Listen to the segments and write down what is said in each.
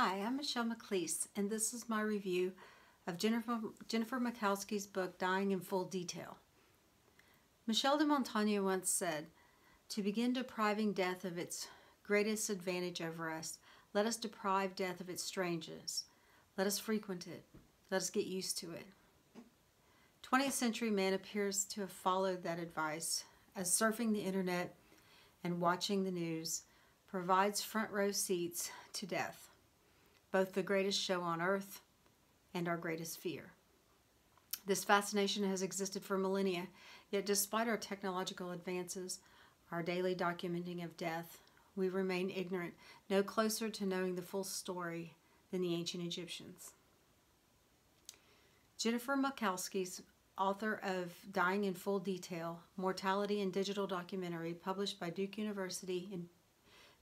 Hi, I'm Michelle McLeese, and this is my review of Jennifer Malkowski's book, Dying in Full Detail. Michel de Montaigne once said, "To begin depriving death of its greatest advantage over us, let us deprive death of its strangeness. Let us frequent it. Let us get used to it." 20th century man appears to have followed that advice, as surfing the internet and watching the news provides front row seats to death, both the greatest show on earth and our greatest fear. This fascination has existed for millennia, yet despite our technological advances, our daily documenting of death, we remain ignorant, no closer to knowing the full story than the ancient Egyptians. Jennifer Malkowski, author of Dying in Full Detail, Mortality in Digital Documentary, published by Duke University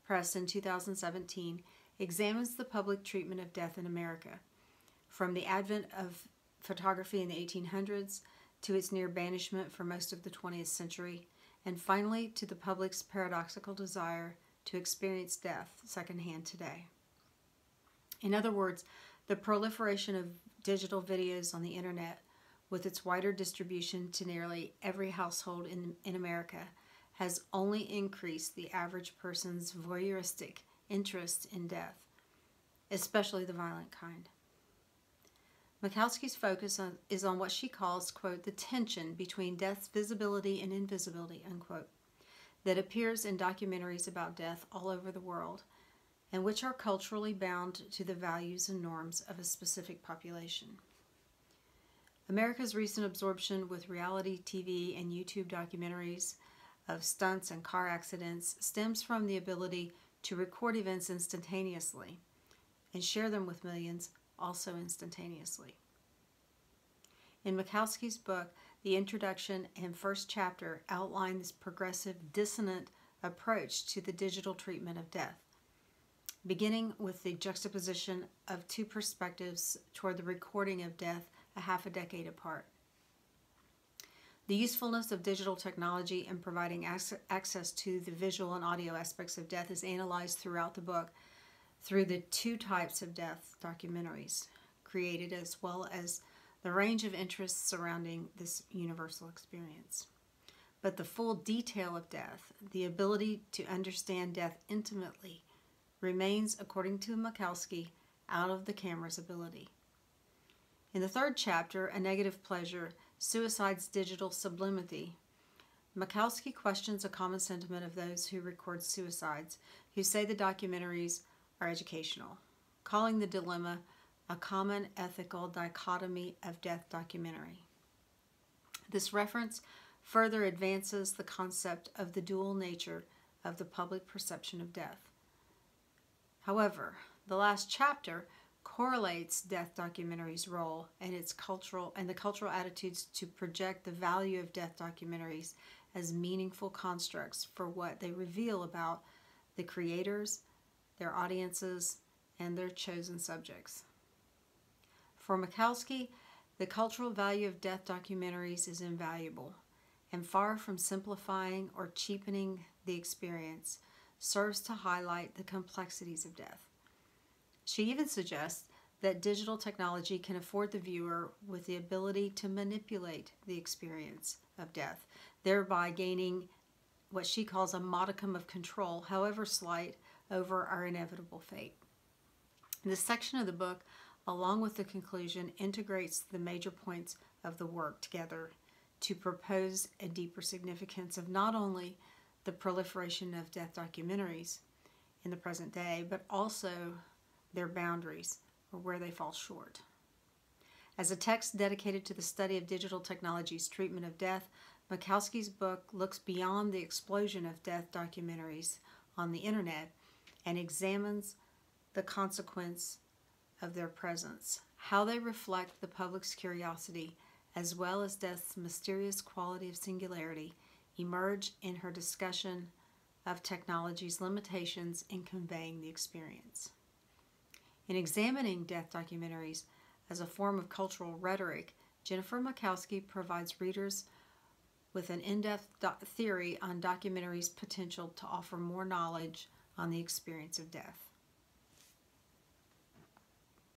Press in 2017, examines the public treatment of death in America, from the advent of photography in the 1800s to its near banishment for most of the 20th century, and finally to the public's paradoxical desire to experience death secondhand today. In other words, the proliferation of digital videos on the internet, with its wider distribution to nearly every household in America, has only increased the average person's voyeuristic interest in death, especially the violent kind. Malkowski's focus is on what she calls, quote, the tension between death's visibility and invisibility, unquote, that appears in documentaries about death all over the world, and which are culturally bound to the values and norms of a specific population. America's recent absorption with reality TV and YouTube documentaries of stunts and car accidents stems from the ability to record events instantaneously and share them with millions also instantaneously. In Malkowski's book, the introduction and first chapter outline this progressive, dissonant approach to the digital treatment of death, beginning with the juxtaposition of two perspectives toward the recording of death a half a decade apart. The usefulness of digital technology in providing access to the visual and audio aspects of death is analyzed throughout the book through the two types of death documentaries created, as well as the range of interests surrounding this universal experience. But the full detail of death, the ability to understand death intimately, remains, according to Malkowski, out of the camera's ability. In the third chapter, A Negative Pleasure, Suicide's Digital Sublimity, Malkowski questions a common sentiment of those who record suicides, who say the documentaries are educational, calling the dilemma a common ethical dichotomy of death documentary. This reference further advances the concept of the dual nature of the public perception of death. However, the last chapter correlates death documentaries' role and the cultural attitudes to project the value of death documentaries as meaningful constructs for what they reveal about the creators, their audiences, and their chosen subjects. For Malkowski, the cultural value of death documentaries is invaluable, and far from simplifying or cheapening the experience, serves to highlight the complexities of death. She even suggests that digital technology can afford the viewer with the ability to manipulate the experience of death, thereby gaining what she calls a modicum of control, however slight, over our inevitable fate. This section of the book, along with the conclusion, integrates the major points of the work together to propose a deeper significance of not only the proliferation of death documentaries in the present day, but also their boundaries, or where they fall short. As a text dedicated to the study of digital technology's treatment of death, Malkowski's book looks beyond the explosion of death documentaries on the internet and examines the consequence of their presence, how they reflect the public's curiosity, as well as death's mysterious quality of singularity, emerge in her discussion of technology's limitations in conveying the experience. In examining death documentaries as a form of cultural rhetoric, Jennifer Malkowski provides readers with an in-depth theory on documentary's potential to offer more knowledge on the experience of death.